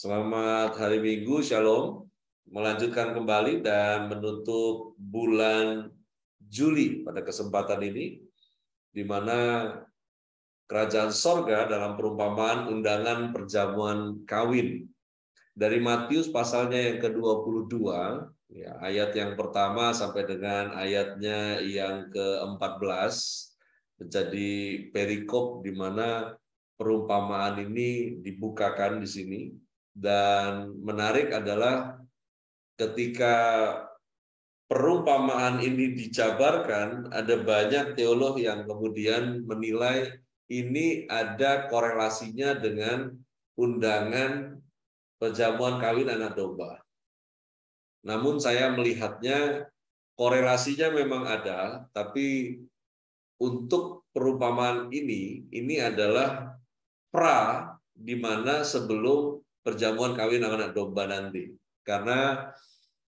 Selamat hari Minggu, Shalom. Melanjutkan kembali dan menutup bulan Juli pada kesempatan ini, di mana kerajaan sorga dalam perumpamaan undangan perjamuan kawin. Dari Matius pasalnya yang ke-22, ya, ayat yang pertama sampai dengan ayatnya yang ke-14, menjadi perikop di mana perumpamaan ini dibukakan di sini. Dan menarik adalah ketika perumpamaan ini dijabarkan, ada banyak teolog yang kemudian menilai ini ada korelasinya dengan undangan perjamuan kawin anak domba. Namun saya melihatnya korelasinya memang ada, tapi untuk perumpamaan ini adalah pra di mana sebelum perjamuan kawin anak domba nanti. Karena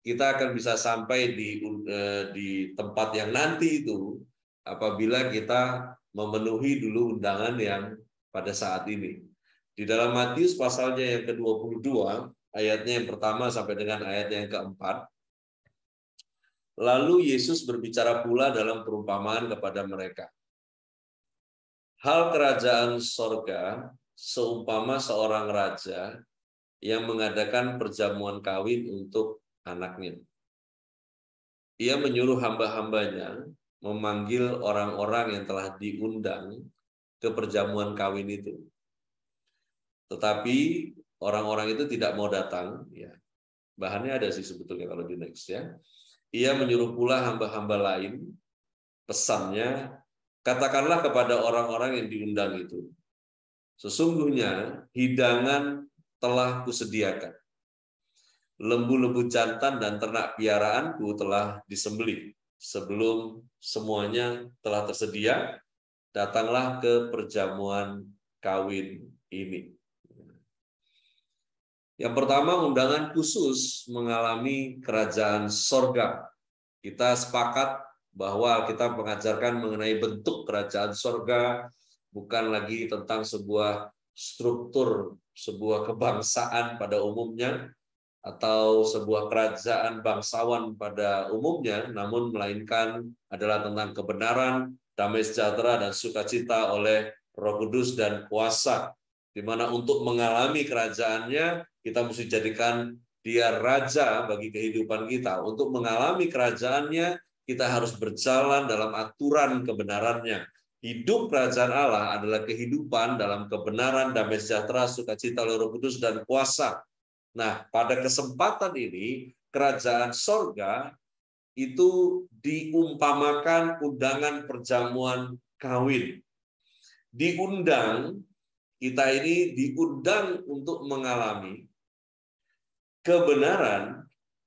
kita akan bisa sampai di tempat yang nanti itu apabila kita memenuhi dulu undangan yang pada saat ini. Di dalam Matius pasalnya yang ke-22, ayatnya yang pertama sampai dengan ayatnya yang keempat, lalu Yesus berbicara pula dalam perumpamaan kepada mereka. Hal kerajaan sorga seumpama seorang raja yang mengadakan perjamuan kawin untuk anaknya. Ia menyuruh hamba-hambanya memanggil orang-orang yang telah diundang ke perjamuan kawin itu. Tetapi orang-orang itu tidak mau datang. Ya. Bahannya ada sih sebetulnya kalau di next ya. Ia menyuruh pula hamba-hamba lain, pesannya, katakanlah kepada orang-orang yang diundang itu, sesungguhnya hidangan telah kusediakan. Lembu-lembu jantan dan ternak piaraanku telah disembelih. Sebelum semuanya telah tersedia, datanglah ke perjamuan kawin ini. Yang pertama, undangan khusus mengalami kerajaan sorga. Kita sepakat bahwa kita mengajarkan mengenai bentuk kerajaan sorga, bukan lagi tentang sebuah struktur, sebuah kebangsaan pada umumnya, atau sebuah kerajaan bangsawan pada umumnya, namun melainkan adalah tentang kebenaran, damai sejahtera, dan sukacita oleh Roh Kudus dan kuasa, di mana untuk mengalami kerajaannya, kita mesti jadikan dia raja bagi kehidupan kita. Untuk mengalami kerajaannya, kita harus berjalan dalam aturan kebenarannya. Hidup kerajaan Allah adalah kehidupan dalam kebenaran, damai sejahtera, sukacita oleh Roh Kudus dan kuasa. Nah, pada kesempatan ini, kerajaan sorga itu diumpamakan undangan perjamuan kawin. Diundang, kita ini diundang untuk mengalami kebenaran,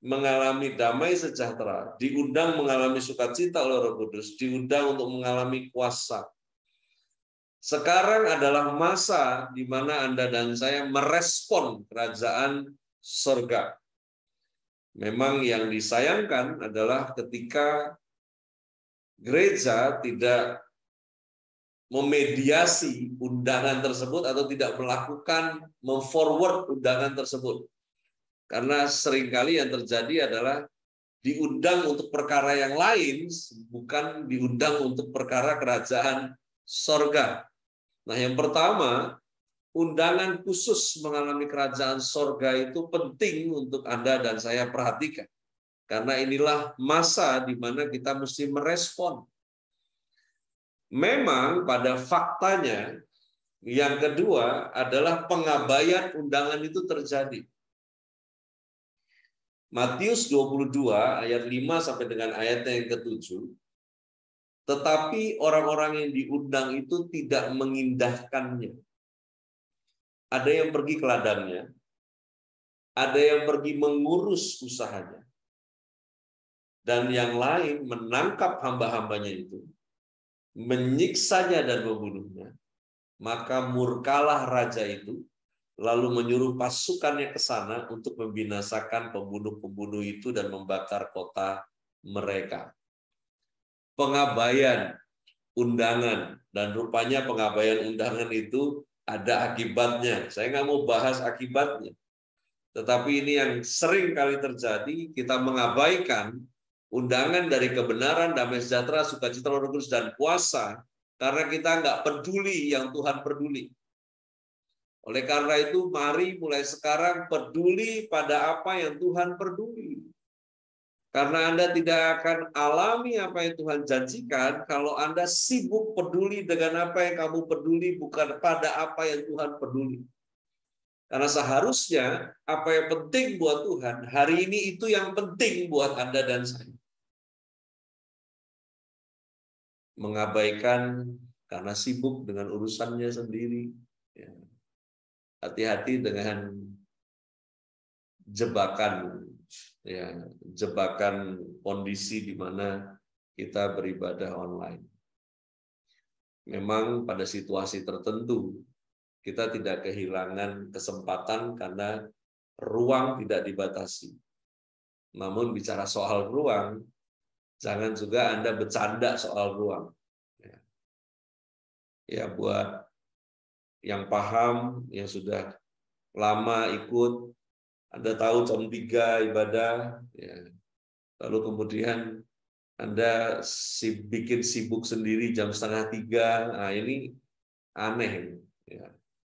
mengalami damai sejahtera, diundang mengalami sukacita oleh Roh Kudus, diundang untuk mengalami kuasa. Sekarang adalah masa di mana Anda dan saya merespon kerajaan surga. Memang yang disayangkan adalah ketika gereja tidak memediasi undangan tersebut atau tidak melakukan memforward undangan tersebut. Karena seringkali yang terjadi adalah diundang untuk perkara yang lain, bukan diundang untuk perkara kerajaan sorga. Nah, yang pertama, undangan khusus mengalami kerajaan sorga itu penting untuk Anda dan saya perhatikan. Karena inilah masa di mana kita mesti merespon. Memang pada faktanya, yang kedua adalah pengabaian undangan itu terjadi. Matius 22 ayat 5 sampai dengan ayatnya yang ke-7. Tetapi orang-orang yang diundang itu tidak mengindahkannya. Ada yang pergi ke ladangnya, ada yang pergi mengurus usahanya, dan yang lain menangkap hamba-hambanya itu, menyiksanya dan membunuhnya. Maka murkalah raja itu, lalu menyuruh pasukannya ke sana untuk membinasakan pembunuh-pembunuh itu dan membakar kota mereka. Pengabaian undangan, dan rupanya pengabaian undangan itu ada akibatnya. Saya nggak mau bahas akibatnya. Tetapi ini yang sering kali terjadi, kita mengabaikan undangan dari kebenaran, damai sejahtera, sukacita, Roh Kudus, dan kuasa, karena kita nggak peduli yang Tuhan peduli. Oleh karena itu, mari mulai sekarang peduli pada apa yang Tuhan peduli. Karena Anda tidak akan alami apa yang Tuhan janjikan kalau Anda sibuk peduli dengan apa yang kamu peduli, bukan pada apa yang Tuhan peduli. Karena seharusnya apa yang penting buat Tuhan, hari ini itu yang penting buat Anda dan saya. Mengabaikan karena sibuk dengan urusannya sendiri. Hati-hati dengan jebakan, ya, jebakan kondisi di mana kita beribadah online. Memang pada situasi tertentu kita tidak kehilangan kesempatan karena ruang tidak dibatasi. Namun bicara soal ruang, jangan juga Anda bercanda soal ruang. Ya, buat yang paham, yang sudah lama ikut, Anda tahu jam 3 ibadah, ya. Lalu kemudian Anda bikin sibuk sendiri jam 2:30, nah ini aneh. Ya.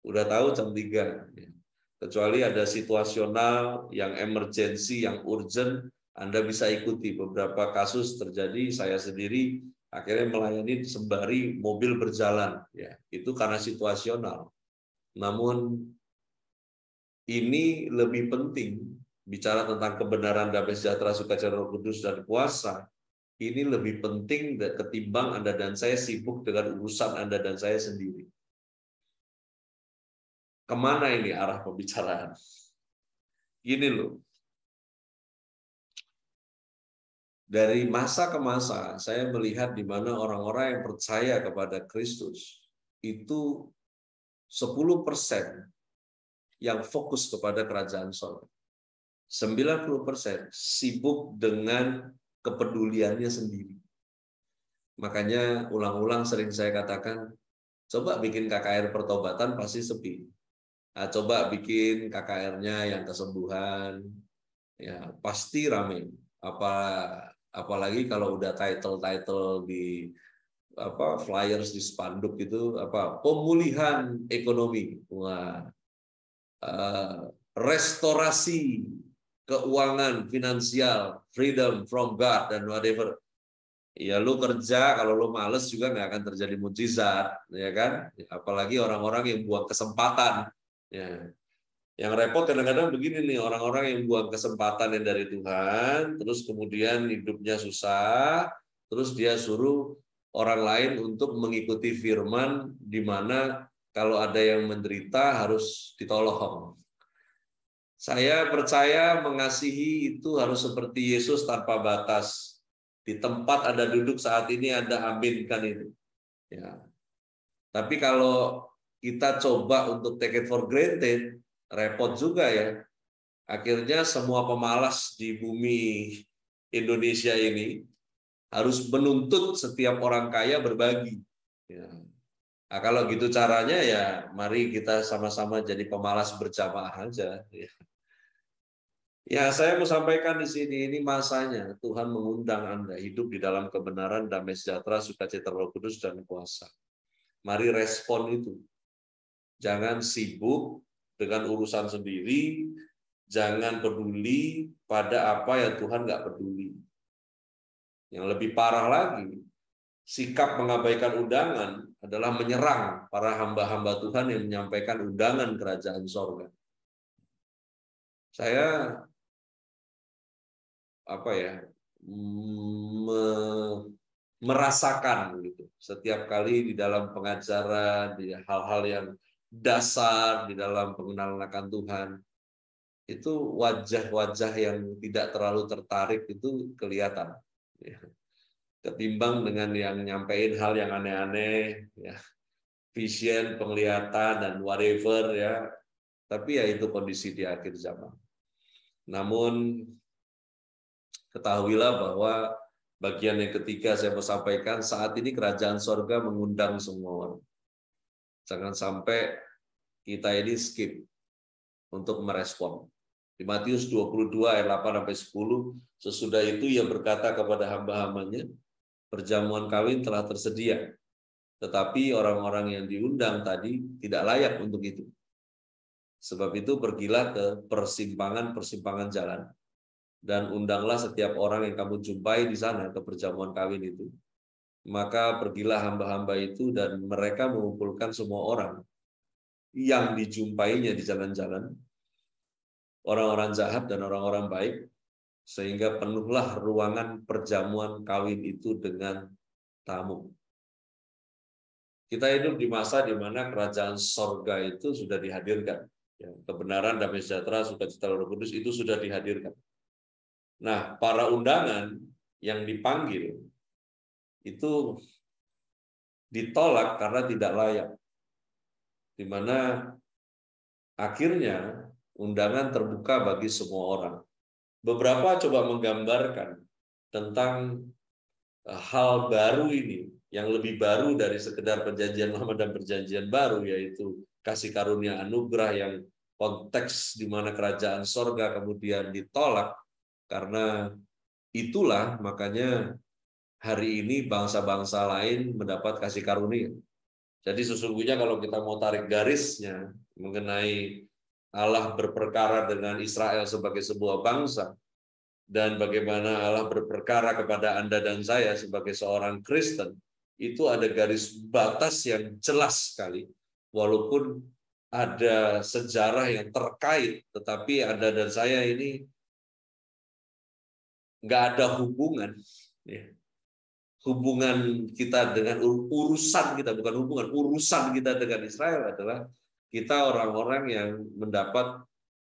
Udah tahu jam 3. Ya. Kecuali ada situasional, yang emergensi, yang urgent, Anda bisa ikuti. Beberapa kasus terjadi, saya sendiri akhirnya melayani sembari mobil berjalan. Ya, itu karena situasional. Namun ini lebih penting, bicara tentang kebenaran, damai sejahtera, sukacita, Roh Kudus, dan kuasa. Ini lebih penting ketimbang Anda dan saya sibuk dengan urusan Anda dan saya sendiri. Kemana ini arah pembicaraan? Gini loh, dari masa ke masa saya melihat di mana orang-orang yang percaya kepada Kristus itu 10% yang fokus kepada kerajaan sorga. 90% sibuk dengan kepeduliannya sendiri. Makanya ulang-ulang sering saya katakan, coba bikin KKR pertobatan pasti sepi. Nah, coba bikin KKR-nya yang kesembuhan, ya pasti rame. Apalagi kalau udah title di flyers di spanduk itu pemulihan ekonomi, wah, restorasi keuangan finansial, freedom from God dan whatever. Ya lu kerja, kalau lu males juga nggak akan terjadi mujizat, ya kan? Apalagi orang-orang yang buang kesempatan. Ya. Yang repot kadang-kadang begini nih, orang-orang yang buang kesempatan yang dari Tuhan, terus kemudian hidupnya susah, terus dia suruh orang lain untuk mengikuti firman, di mana kalau ada yang menderita harus ditolong. Saya percaya mengasihi itu harus seperti Yesus tanpa batas. Di tempat Anda duduk saat ini, Anda aminkan itu. Ya. Tapi kalau kita coba untuk take it for granted, repot juga ya. Akhirnya semua pemalas di bumi Indonesia ini harus menuntut setiap orang kaya berbagi. Ya. Nah, kalau gitu caranya ya mari kita sama-sama jadi pemalas berjamaah aja. Ya, saya mau sampaikan di sini, ini masanya Tuhan mengundang Anda hidup di dalam kebenaran, damai sejahtera, sukacita, Roh Kudus, dan kuasa. Mari respon itu. Jangan sibuk dengan urusan sendiri, jangan peduli pada apa yang Tuhan nggak peduli. Yang lebih parah lagi, sikap mengabaikan undangan adalah menyerang para hamba-hamba Tuhan yang menyampaikan undangan kerajaan sorga. Saya merasakan gitu setiap kali di dalam pengajaran, di hal-hal yang dasar di dalam pengenalan akan Tuhan, itu wajah-wajah yang tidak terlalu tertarik itu kelihatan ya. Ketimbang dengan yang nyampein hal yang aneh-aneh ya, vision, penglihatan, dan whatever ya. Tapi ya itu kondisi di akhir zaman. Namun ketahuilah bahwa bagian yang ketiga saya mau sampaikan, saat ini kerajaan sorga mengundang semua orang. Jangan sampai kita ini skip untuk merespon. Di Matius 22 ayat 8 sampai 10, sesudah itu ia berkata kepada hamba-hambanya, perjamuan kawin telah tersedia, tetapi orang-orang yang diundang tadi tidak layak untuk itu. Sebab itu pergilah ke persimpangan-persimpangan jalan dan undanglah setiap orang yang kamu jumpai di sana ke perjamuan kawin itu. Maka pergilah hamba-hamba itu dan mereka mengumpulkan semua orang yang dijumpainya di jalan-jalan, orang-orang jahat dan orang-orang baik, sehingga penuhlah ruangan perjamuan kawin itu dengan tamu. Kita hidup di masa di mana kerajaan sorga itu sudah dihadirkan. Ya, kebenaran, damai sejahtera, sukacita, Roh Kudus itu sudah dihadirkan. Nah, para undangan yang dipanggil itu ditolak karena tidak layak. Di mana akhirnya undangan terbuka bagi semua orang. Beberapa coba menggambarkan tentang hal baru ini, yang lebih baru dari sekedar perjanjian lama dan perjanjian baru, yaitu kasih karunia anugerah yang konteks di mana kerajaan sorga kemudian ditolak. Karena itulah makanya hari ini bangsa-bangsa lain mendapat kasih karunia. Jadi sesungguhnya kalau kita mau tarik garisnya mengenai Allah berperkara dengan Israel sebagai sebuah bangsa, dan bagaimana Allah berperkara kepada Anda dan saya sebagai seorang Kristen, itu ada garis batas yang jelas sekali. Walaupun ada sejarah yang terkait, tetapi Anda dan saya ini nggak ada hubungan. Hubungan kita dengan urusan kita, bukan hubungan, urusan kita dengan Israel adalah kita orang-orang yang mendapat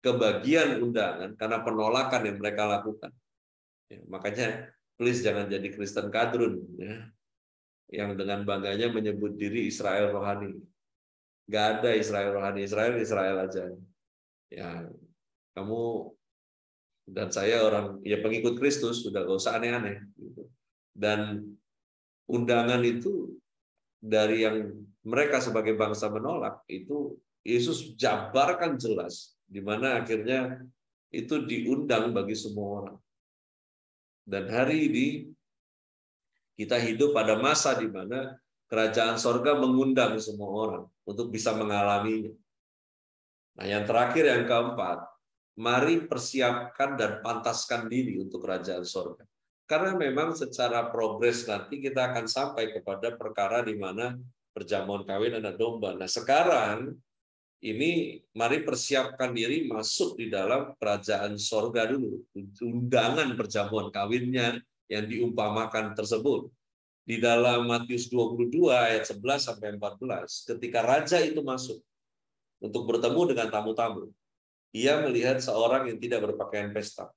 kebagian undangan karena penolakan yang mereka lakukan. Ya, makanya please jangan jadi Kristen kadrun, ya, yang dengan bangganya menyebut diri Israel rohani. Nggak ada Israel rohani, Israel aja. Ya, kamu dan saya orang ya pengikut Kristus, sudah gak usah aneh-aneh. Gitu. Dan undangan itu dari yang mereka sebagai bangsa menolak, itu Yesus jabarkan jelas, di mana akhirnya itu diundang bagi semua orang. Dan hari ini kita hidup pada masa di mana kerajaan sorga mengundang semua orang untuk bisa mengalaminya. Nah, yang terakhir, yang keempat, mari persiapkan dan pantaskan diri untuk kerajaan sorga. Karena memang secara progres nanti kita akan sampai kepada perkara di mana perjamuan kawin anak domba. Nah, sekarang ini mari persiapkan diri masuk di dalam kerajaan sorga dulu. Undangan perjamuan kawinnya yang diumpamakan tersebut. Di dalam Matius 22 ayat 11 sampai 14, ketika raja itu masuk untuk bertemu dengan tamu-tamu, ia melihat seorang yang tidak berpakaian pesta.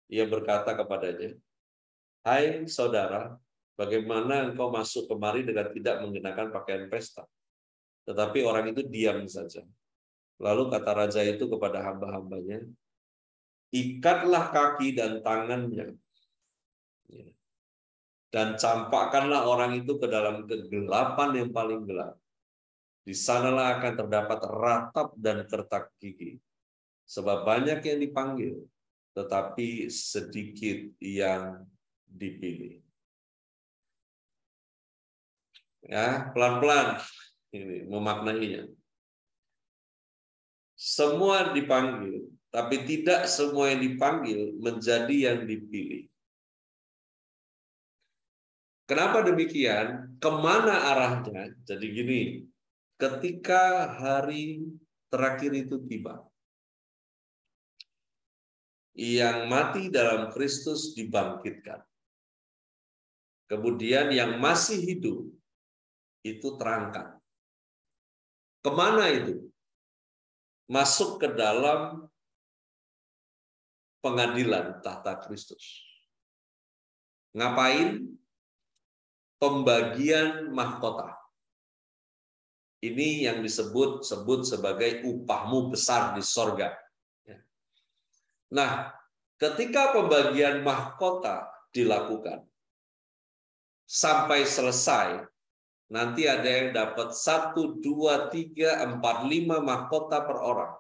Ia berkata kepadanya, "Hai saudara, bagaimana engkau masuk kemari dengan tidak mengenakan pakaian pesta?" Tetapi orang itu diam saja. Lalu kata raja itu kepada hamba-hambanya, "Ikatlah kaki dan tangannya, dan campakkanlah orang itu ke dalam kegelapan yang paling gelap. Di sanalah akan terdapat ratap dan kertak gigi. Sebab banyak yang dipanggil, tetapi sedikit yang dipilih." Ya, pelan-pelan ini memaknainya. Semua dipanggil, tapi tidak semua yang dipanggil menjadi yang dipilih. Kenapa demikian? Kemana arahnya? Jadi gini, ketika hari terakhir itu tiba, yang mati dalam Kristus dibangkitkan. Kemudian yang masih hidup itu terangkat. Kemana itu? Masuk ke dalam pengadilan tahta Kristus. Ngapain? Pembagian mahkota. Ini yang disebut sebagai upahmu besar di sorga. Nah, ketika pembagian mahkota dilakukan sampai selesai, nanti ada yang dapat 1, 2, 3, 4, 5 mahkota per orang.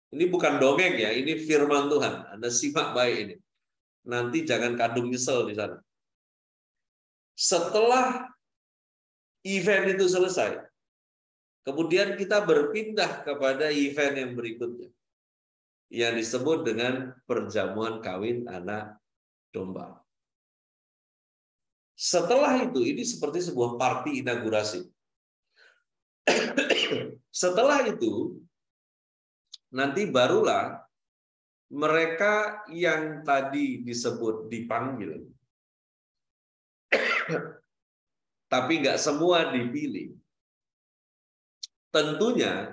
Ini bukan dongeng ya, ini firman Tuhan. Anda simak baik ini. Nanti jangan kadung nyesel di sana. Setelah event itu selesai, kemudian kita berpindah kepada event yang berikutnya, yang disebut dengan perjamuan kawin anak domba. Setelah itu, ini seperti sebuah party inaugurasi. Setelah itu, nanti barulah mereka yang tadi disebut dipanggil, tapi nggak semua dipilih. Tentunya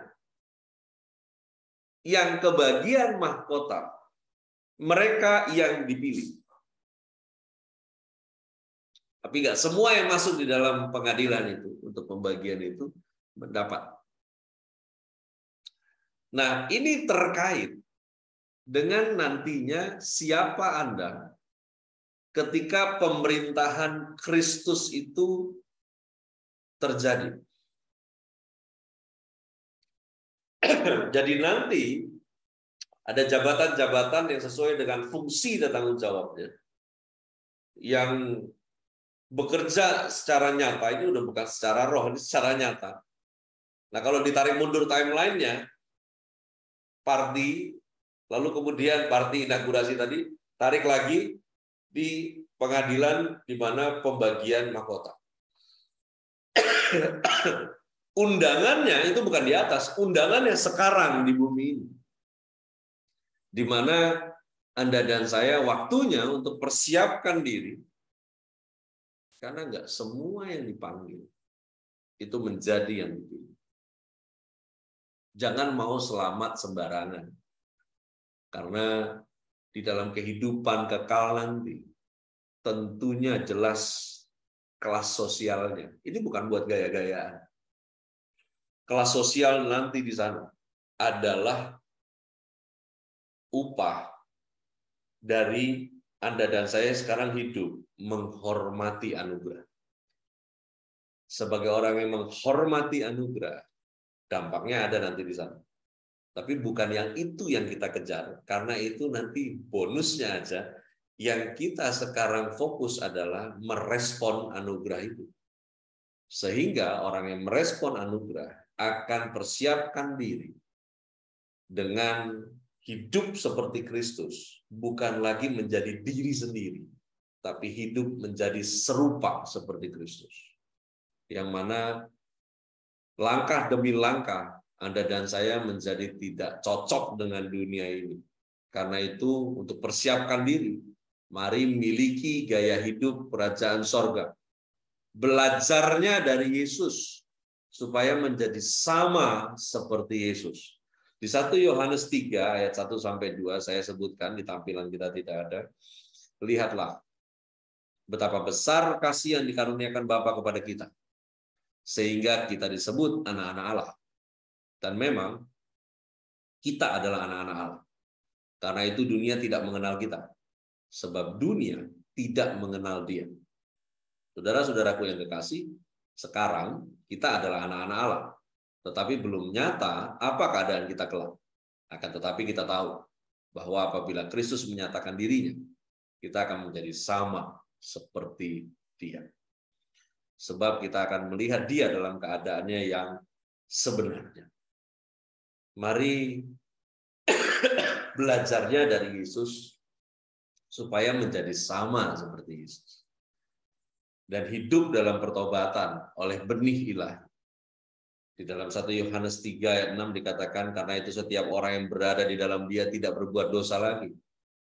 yang kebagian mahkota, mereka yang dipilih. Tapi nggak semua yang masuk di dalam pengadilan itu, untuk pembagian itu, mendapat. Nah, ini terkait dengan nantinya siapa Anda ketika pemerintahan Kristus itu terjadi. Jadi nanti ada jabatan-jabatan yang sesuai dengan fungsi dan tanggung jawabnya, yang bekerja secara nyata. Ini udah bukan secara roh, ini secara nyata. Nah, kalau ditarik mundur timelinenya, party, lalu kemudian party inaugurasi tadi, tarik lagi di pengadilan di mana pembagian mahkota. Undangannya itu bukan di atas, undangannya sekarang di bumi ini. Di mana Anda dan saya waktunya untuk persiapkan diri. Karena nggak semua yang dipanggil itu menjadi yang dipilih. Jangan mau selamat sembarangan. Karena di dalam kehidupan kekal nanti, tentunya jelas kelas sosialnya. Ini bukan buat gaya-gayaan. Kelas sosial nanti di sana adalah upah dari Anda dan saya sekarang hidup menghormati anugerah. Sebagai orang yang menghormati anugerah, dampaknya ada nanti di sana. Tapi bukan yang itu yang kita kejar, karena itu nanti bonusnya aja. Yang kita sekarang fokus adalah merespon anugerah itu. Sehingga orang yang merespon anugerah akan persiapkan diri dengan hidup seperti Kristus, bukan lagi menjadi diri sendiri, tapi hidup menjadi serupa seperti Kristus. Yang mana langkah demi langkah Anda dan saya menjadi tidak cocok dengan dunia ini. Karena itu untuk persiapkan diri, mari miliki gaya hidup kerajaan sorga. Belajarnya dari Yesus supaya menjadi sama seperti Yesus. Di 1 Yohanes 3 ayat 1-2 saya sebutkan, di tampilan kita tidak ada. Lihatlah betapa besar kasih yang dikaruniakan Bapa kepada kita, sehingga kita disebut anak-anak Allah. Dan memang kita adalah anak-anak Allah. Karena itu dunia tidak mengenal kita, sebab dunia tidak mengenal Dia. Saudara-saudaraku yang kekasih, sekarang kita adalah anak-anak Allah. Tetapi belum nyata apa keadaan kita kelak. Akan tetapi kita tahu bahwa apabila Kristus menyatakan dirinya, kita akan menjadi sama seperti Dia. Sebab kita akan melihat Dia dalam keadaannya yang sebenarnya. Mari belajarnya dari Yesus supaya menjadi sama seperti Yesus. Dan hidup dalam pertobatan oleh benih ilahi. Di dalam 1 Yohanes 3 ayat 6 dikatakan, karena itu setiap orang yang berada di dalam Dia tidak berbuat dosa lagi.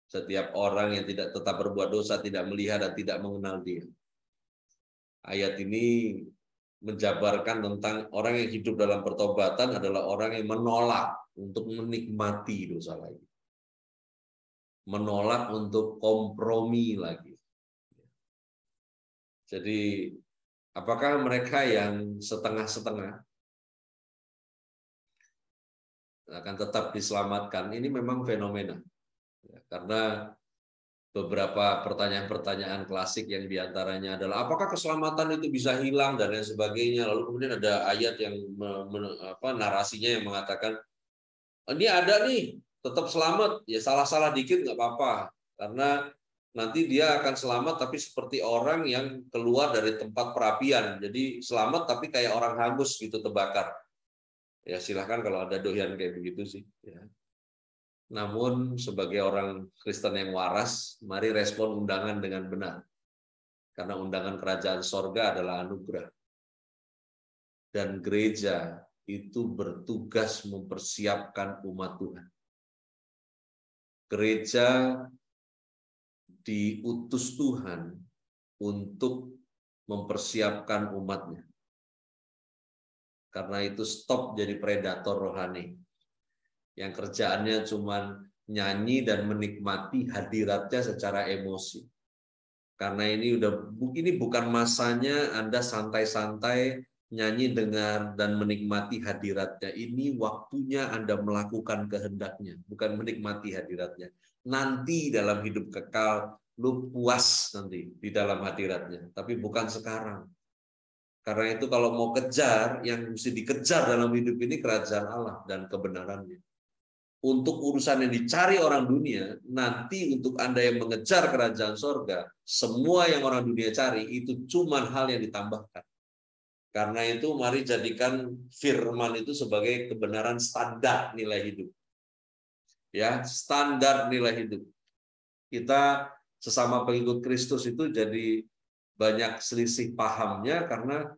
Setiap orang yang tidak tetap berbuat dosa tidak melihat dan tidak mengenal Dia. Ayat ini menjabarkan tentang orang yang hidup dalam pertobatan adalah orang yang menolak untuk menikmati dosa lagi. Menolak untuk kompromi lagi. Jadi, apakah mereka yang setengah-setengah akan tetap diselamatkan? Ini memang fenomena. Karena beberapa pertanyaan-pertanyaan klasik yang diantaranya adalah apakah keselamatan itu bisa hilang dan lain sebagainya. Lalu kemudian ada ayat yang narasinya yang mengatakan Ini ada nih, tetap selamat. Ya salah-salah dikit nggak apa-apa. Karena nanti dia akan selamat tapi seperti orang yang keluar dari tempat perapian. Jadi selamat tapi kayak orang hangus gitu terbakar. Ya silahkan kalau ada doyan kayak begitu sih. Ya. Namun sebagai orang Kristen yang waras, mari respon undangan dengan benar. Karena undangan kerajaan sorga adalah anugerah. Dan gereja itu bertugas mempersiapkan umat Tuhan. Gereja diutus Tuhan untuk mempersiapkan umatnya. Karena itu stop jadi predator rohani. Yang kerjaannya cuma nyanyi dan menikmati hadiratnya secara emosi. Karena ini bukan masanya Anda santai-santai nyanyi dengar dan menikmati hadiratnya. Ini waktunya Anda melakukan kehendaknya, bukan menikmati hadiratnya. Nanti dalam hidup kekal lu puas nanti di dalam hadiratnya, tapi bukan sekarang. Karena itu kalau mau kejar, yang mesti dikejar dalam hidup ini kerajaan Allah dan kebenarannya. Untuk urusan yang dicari orang dunia, nanti untuk Anda yang mengejar kerajaan sorga, semua yang orang dunia cari itu cuma hal yang ditambahkan. Karena itu mari jadikan firman itu sebagai kebenaran standar nilai hidup. Ya, standar nilai hidup. Kita sesama pengikut Kristus itu jadi banyak selisih pahamnya karena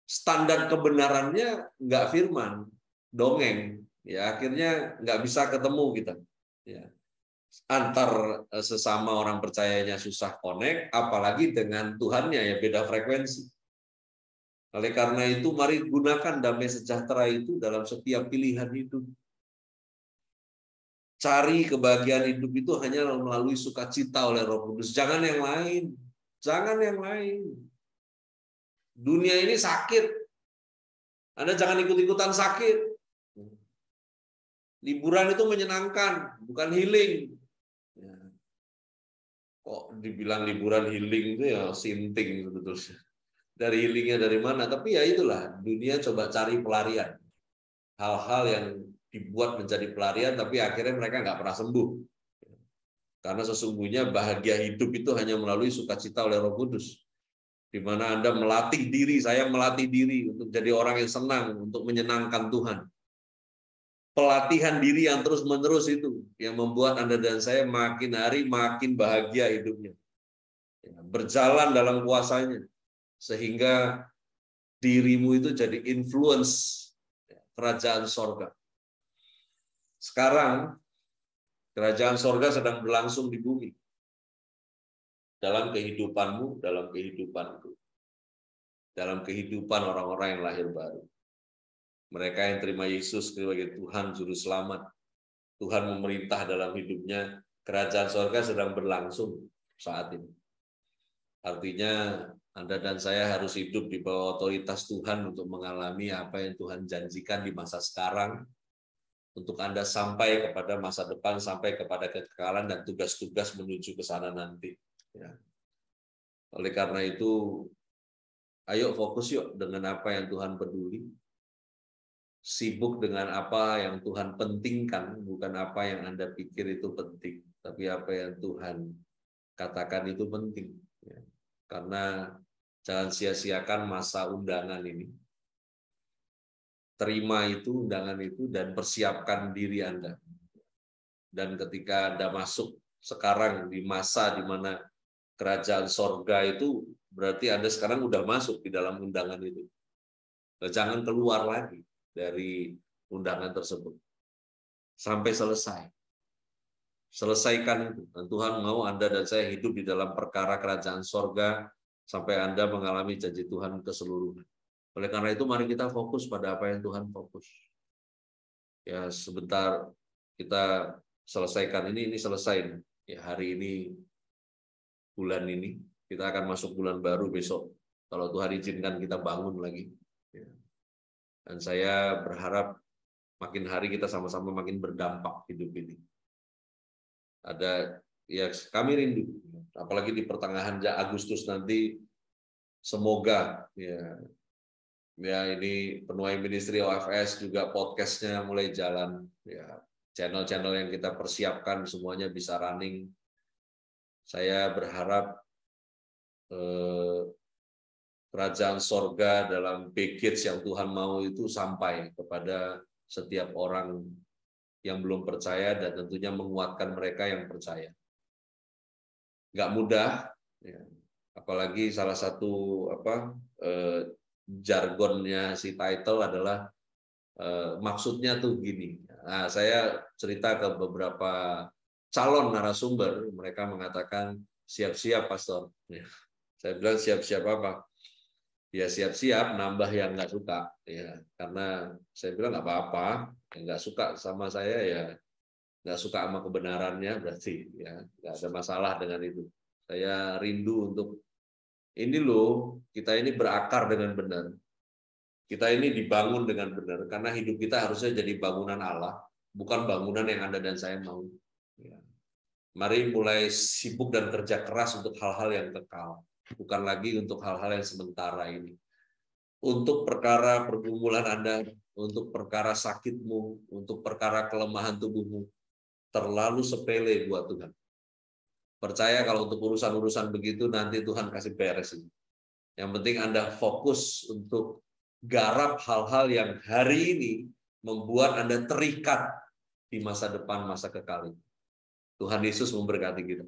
standar kebenarannya nggak firman, dongeng. Ya akhirnya nggak bisa ketemu kita. Ya. Antar sesama orang percayanya susah connect, apalagi dengan Tuhannya ya beda frekuensi. Oleh karena itu mari gunakan damai sejahtera itu dalam setiap pilihan hidup. Cari kebahagiaan hidup itu hanya melalui sukacita oleh Roh Kudus. Jangan yang lain. Jangan yang lain. Dunia ini sakit. Anda jangan ikut-ikutan sakit. Liburan itu menyenangkan, bukan healing. Ya. Kok dibilang liburan healing itu ya sinting sebetulnya. Dari healingnya dari mana? Tapi ya itulah, dunia coba cari pelarian. Hal-hal yang dibuat menjadi pelarian, tapi akhirnya mereka nggak pernah sembuh. Karena sesungguhnya bahagia hidup itu hanya melalui sukacita oleh Roh Kudus. Di mana Anda melatih diri, saya melatih diri untuk jadi orang yang senang, untuk menyenangkan Tuhan. Pelatihan diri yang terus-menerus itu yang membuat Anda dan saya makin hari makin bahagia hidupnya. Berjalan dalam kuasanya. Sehingga dirimu itu jadi influence kerajaan sorga. Sekarang, kerajaan sorga sedang berlangsung di bumi. Dalam kehidupanmu, dalam kehidupanku. Dalam kehidupan orang-orang yang lahir baru. Mereka yang terima Yesus sebagai Tuhan Juru Selamat. Tuhan memerintah dalam hidupnya. Kerajaan sorga sedang berlangsung saat ini. Artinya Anda dan saya harus hidup di bawah otoritas Tuhan untuk mengalami apa yang Tuhan janjikan di masa sekarang. Untuk Anda sampai kepada masa depan, sampai kepada kekekalan dan tugas-tugas menuju ke sana nanti. Ya. Oleh karena itu, ayo fokus yuk dengan apa yang Tuhan peduli. Sibuk dengan apa yang Tuhan pentingkan, bukan apa yang Anda pikir itu penting, tapi apa yang Tuhan katakan itu penting. Ya. Karena jangan sia-siakan masa undangan ini. Terima itu, undangan itu, dan persiapkan diri Anda. Dan ketika Anda masuk sekarang di masa di mana kerajaan sorga itu, berarti Anda sekarang udah masuk di dalam undangan itu. Jangan keluar lagi dari undangan tersebut. Sampai selesai. Selesaikan itu. Dan Tuhan mau Anda dan saya hidup di dalam perkara kerajaan sorga sampai Anda mengalami janji Tuhan keseluruhan. Oleh karena itu mari kita fokus pada apa yang Tuhan fokus. Ya sebentar kita selesaikan ini selesai. Ya hari ini, bulan ini, kita akan masuk bulan baru besok. Kalau Tuhan izinkan kita bangun lagi. Ya. Dan saya berharap makin hari kita sama-sama makin berdampak hidup ini. Ada ya kami rindu, apalagi di pertengahan Agustus nanti, semoga ya Ya, ini Penuai Ministry OFS juga podcastnya mulai jalan. Ya, channel-channel yang kita persiapkan semuanya bisa running. Saya berharap kerajaan sorga dalam package yang Tuhan mau itu sampai kepada setiap orang yang belum percaya dan tentunya menguatkan mereka yang percaya. Nggak mudah, ya. Apalagi salah satu jargonnya si title adalah maksudnya tuh gini. Nah, saya cerita ke beberapa calon narasumber, mereka mengatakan siap-siap pastor. Ya. Saya bilang siap-siap apa? Ya siap-siap nambah yang nggak suka, ya karena saya bilang nggak apa-apa, yang nggak suka sama saya ya nggak suka sama kebenarannya berarti ya nggak ada masalah dengan itu. Saya rindu untuk ini loh, kita ini berakar dengan benar. Kita ini dibangun dengan benar, karena hidup kita harusnya jadi bangunan Allah, bukan bangunan yang Anda dan saya mau. Ya. Mari mulai sibuk dan kerja keras untuk hal-hal yang kekal, bukan lagi untuk hal-hal yang sementara ini. Untuk perkara pergumulan Anda, untuk perkara sakitmu, untuk perkara kelemahan tubuhmu, terlalu sepele buat Tuhan. Percaya kalau untuk urusan-urusan begitu, nanti Tuhan kasih beres. Yang penting Anda fokus untuk garap hal-hal yang hari ini membuat Anda terikat di masa depan, masa kekal. Tuhan Yesus memberkati kita.